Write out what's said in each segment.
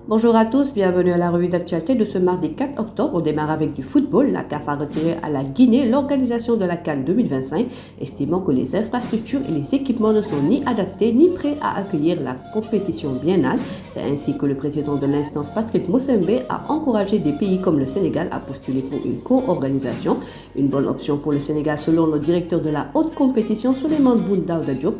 Bonjour à tous, bienvenue à la revue d'actualité de ce mardi 4 octobre. On démarre avec du football. La CAF a retiré à la Guinée l'organisation de la CAN 2025, estimant que les infrastructures et les équipements ne sont ni adaptés ni prêts à accueillir la compétition biennale. C'est ainsi que le président de l'instance, Patrick Motsepe, a encouragé des pays comme le Sénégal à postuler pour une co-organisation. Une bonne option pour le Sénégal selon le directeur de la haute compétition, Souleymane Boun Daouda Diop.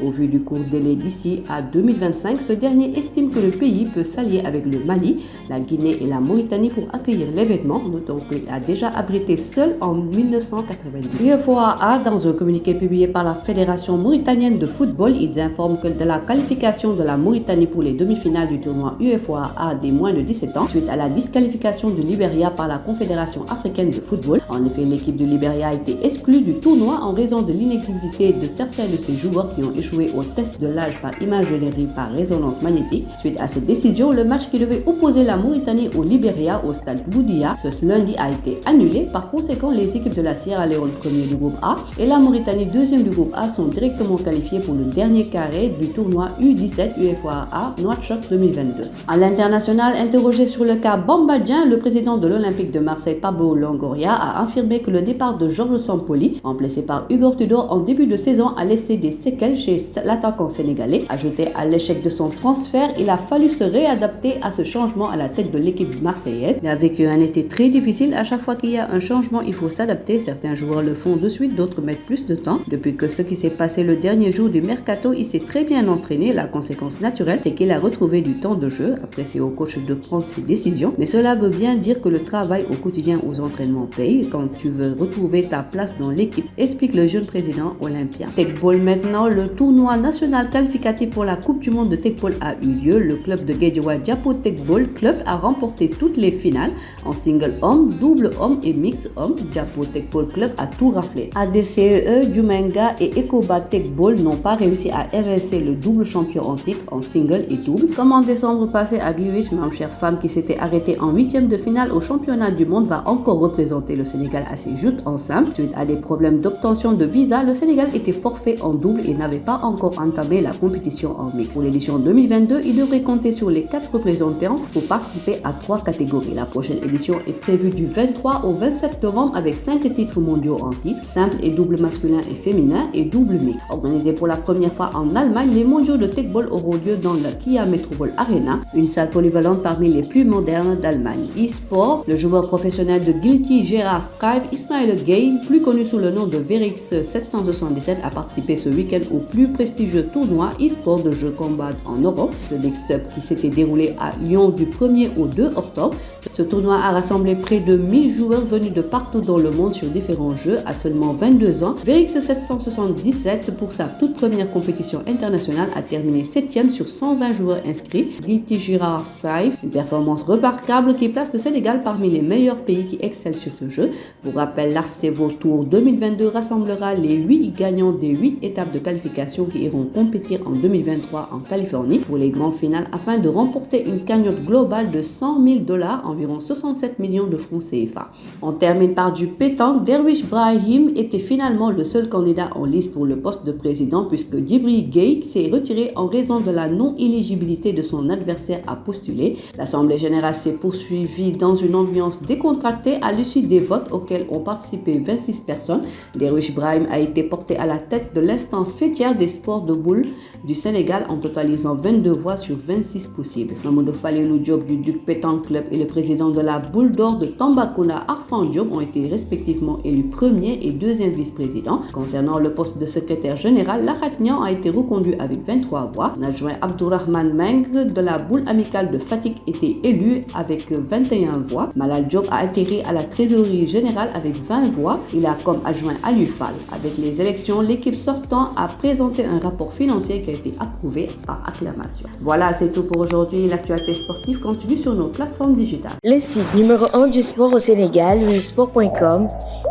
Au vu du court délai d'ici à 2025, ce dernier estime que le pays peut s'allier avec le Mali, la Guinée et la Mauritanie pour accueillir l'événement, dont il a déjà abrité seul en 1990. UEFA, dans un communiqué publié par la Fédération mauritanienne de football, ils informent que de la qualification de la Mauritanie pour les demi-finales du tournoi UEFA des moins de 17 ans, suite à la disqualification du Libéria par la Confédération africaine de football. En effet, l'équipe du Libéria a été exclue du tournoi en raison de l'inéligibilité de certains de ses joueurs qui ont échoué au test de l'âge par imagerie par résonance magnétique. Suite à cette décision, le match qui devait opposer la Mauritanie au Libéria au stade Boudia ce lundi a été annulé. Par conséquent, les équipes de la Sierra Leone premier du groupe A et la Mauritanie deuxième du groupe A sont directement qualifiées pour le dernier carré du tournoi U17 UEFA Nouakchott 2022. À l'international, interrogé sur le cas Bamba Dieng, le président de l'Olympique de Marseille, Pablo Longoria, a affirmé que le départ de Georges Sampaoli, remplacé par Hugo Tudor en début de saison, a laissé des séquelles chez l'attaquant sénégalais. Ajouté à l'échec de son transfert, il a fallu se réadapter à ce changement à la tête de l'équipe marseillaise. Il a vécu un été très difficile. À chaque fois qu'il y a un changement, il faut s'adapter. Certains joueurs le font de suite, d'autres mettent plus de temps. Depuis que ce qui s'est passé le dernier jour du mercato, il s'est très bien entraîné. La conséquence naturelle, c'est qu'il a retrouvé du temps de jeu. Après, c'est au coach de prendre ses décisions. Mais cela veut bien dire que le travail au quotidien aux entraînements paye quand tu veux retrouver ta place dans l'équipe, explique le jeune président olympien. Tekball maintenant, le tournoi national qualificatif pour la Coupe du Monde de Tekball a eu lieu. Le club de Guédiawaye Diapo Tekball Club a remporté toutes les finales en single homme, double homme et mix homme. Diapo Tekball Club a tout raflé. ADCE, Jumenga et Ecoba Tekball n'ont pas réussi à évincer le double champion en titre en single et double. Comme en décembre passé à Gliwice, ma chère femme qui s'était arrêtée en 8e de finale au championnat du monde va encore représenter le Sénégal à ses joutes en simple. Suite à des problèmes d'obtention de visa, le Sénégal était forfait en double et n'avait pas encore entamé la compétition en mix. Pour l'édition 2022, il devrait compter sur les 4 représentants pour participer à 3 catégories. La prochaine édition est prévue du 23 au 27 novembre avec 5 titres mondiaux en titre, simple et double masculin et féminin et double mix. Organisé pour la première fois en Allemagne, les mondiaux de Tekball auront lieu dans la Kia Metropole Arena, une salle polyvalente parmi les plus modernes d'Allemagne. E-sport, le joueur professionnel de Guilty Gear Strive, Ismail Gueye, plus connu sous le nom de Verix 777, a participé ce week-end au plus prestigieux tournoi e-sport de jeux combat en Europe, ce Mix-Up qui s'était déroulé à Lyon du 1er au 2 octobre. Ce tournoi a rassemblé près de 1000 joueurs venus de partout dans le monde sur différents jeux à seulement 22 ans. Verix 777, pour sa toute première compétition internationale, a terminé 7e sur 120 joueurs inscrits. Guilty Gear Strive, une performance remarquable qui place le Sénégal parmi les meilleurs pays qui excellent sur ce jeu. Pour rappel, l'Arcevo Tour 2022 rassemblera les 8 gagnants des 8 étapes de qualification qui iront compétir en 2023 en Californie pour les grandes finales afin de remporter une cagnotte globale de $100 000, environ 67 millions de francs CFA. On termine par du pétanque. Derwish Brahim était finalement le seul candidat en lice pour le poste de président puisque Djibril Gueye s'est retiré en raison de la non-éligibilité de son adversaire à postuler. L'Assemblée générale s'est poursuivie dans une ambiance décontractée à l'issue des votes auxquels ont participé 26 personnes. Derwish Brahim a été porté à la tête de l'instance fêtière des sports de boule du Sénégal en totalisant 22 voix sur 26 possibles. Mamadou Falilou Diop du Duc Pétanque Club et le président de la Boule d'Or de Tambacounda, Arfan Diop, ont été respectivement élus premier et deuxième vice-président. Concernant le poste de secrétaire général, Lahat Niang a été reconduit avec 23 voix. L'adjoint Abdourahmane Meng de la Boule amicale de Fatick était élu avec 21 voix. Malal Diop a atterri à la trésorerie générale avec 20 voix. Il a comme adjoint Aliou Fall. Avec les élections, l'équipe sortant a présenté un rapport financier qui a été approuvé par acclamation. Voilà, c'est tout pour aujourd'hui. L'actualité sportive continue sur nos plateformes digitales. Le site numéro 1 du sport au Sénégal, sport.com,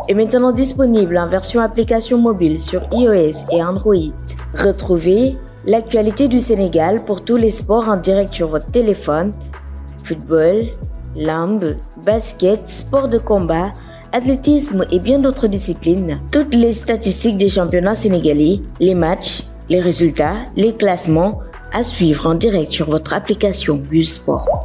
est maintenant disponible en version application mobile sur iOS et Android. Retrouvez l'actualité du Sénégal pour tous les sports en direct sur votre téléphone: football, lambe, basket, sport de combat, athlétisme et bien d'autres disciplines. Toutes les statistiques des championnats sénégalais, les matchs, les résultats, les classements à suivre en direct sur votre application Busport.